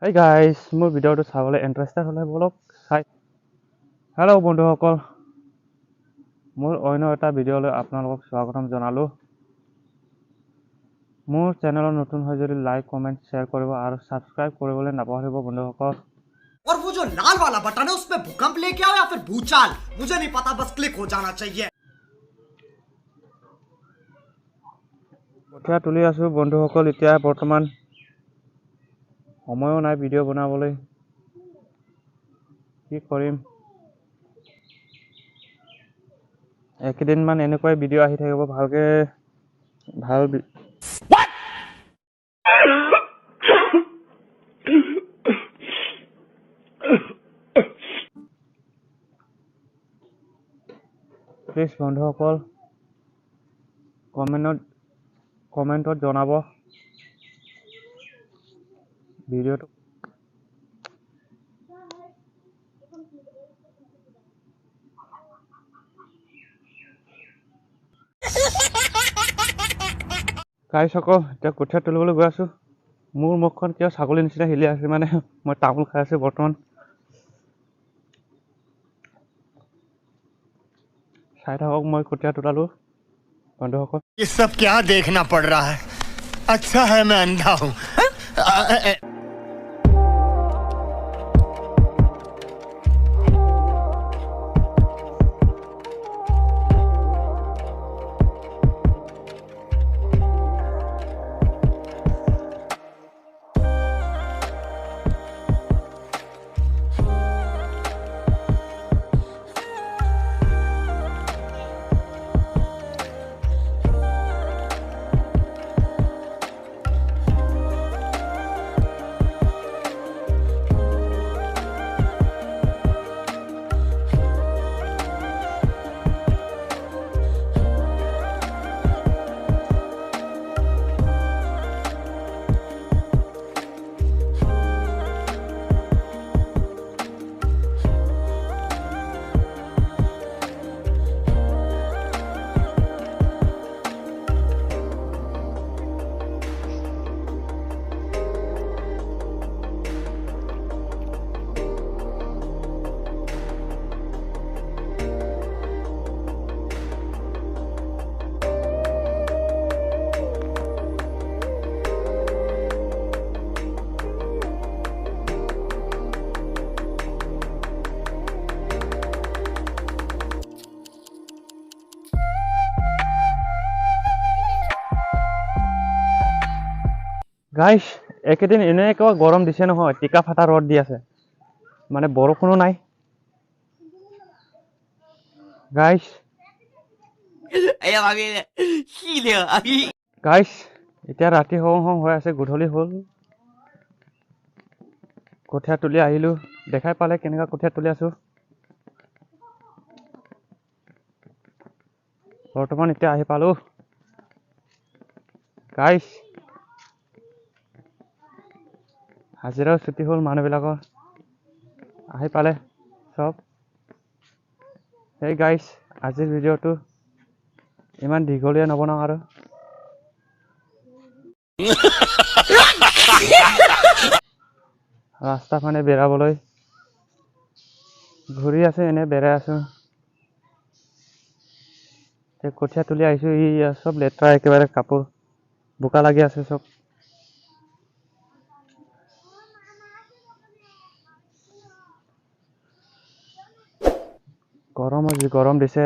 Hey guys, মোৰ ভিডিঅ'টো চাবলৈ ইণ্টাৰেষ্টেড হ'লে বলক চাই। হেল্ল' বন্ধুসকল, মোৰ অন্য এটা ভিডিঅ'লৈ আপোনালোকক স্বাগতম জনালোঁ। মোৰ চেনেলত নতুন হয় যদি লাইক কমেণ্ট শ্বেয়াৰ কৰিব আৰু ছাবস্ক্ৰাইব কৰিবলৈ নাপাহৰিব বন্ধুসকল। और वो जो लाल वाला बटन है उसमें भूकंप लेके आओ या फिर भूचाल, मुझे नहीं पता, बस क्लिक हो जाना चाहिए। কঠীয়া তুলি আছোঁ বন্ধুসকল। এতিয়া বৰ্তমান সময়ো নাই ভিডিঅ' বনাবলৈ, কি কৰিম। একেদিনমান এনেকুৱাই ভিডিঅ' আহি থাকিব, ভালকে ভাল প্লিজ বন্ধুসকল কমেণ্টত জনাব ভিডিঅ'টো। গাইসকল, এতিয়া কঠীয়া তুলিবলৈ গৈ আছোঁ। মোৰ মুখখন কিয় ছাগলীৰ নিচিনা হিলি আছে, মানে মই তামোল খাই আছোঁ বৰ্তমান। চাই থাকক মই কঠীয়া তোলালোঁ বন্ধুসকল। ये सब क्या देखना पड़ रहा है? अच्छा है मैं अंधा हूँ। গাইছ, একেদিন এনেকুৱা গৰম দিছে নহয়, টিকা ফাটা ৰ'দ দি আছে, মানে বৰষুণো নাই। গাইছ এতিয়া ৰাতি হওঁ হওঁ হৈ আছে, গধূলি হ'ল। কঠীয়া তুলি আহিলোঁ, দেখাই পালে কেনেকুৱা কঠীয়া তুলি আছোঁ। বৰ্তমান এতিয়া আহি পালোঁ গাইছ। হাজিৰাও ছুটি হ'ল মানুহবিলাকৰ, আহি পালে চব। সেই গাইছ, আজিৰ ভিডিঅ'টো ইমান দীঘলীয়া নবনাওঁ আৰু। ৰাস্তা মানে বেৰাবলৈ ঘূৰি আছে, এনে বেৰাই আছোঁ। কঠীয়া তুলি আহিছোঁ, ই চব লেতেৰা, একেবাৰে কাপোৰ বোকা লাগি আছে চব। গৰমৰ যি গৰম দিছে।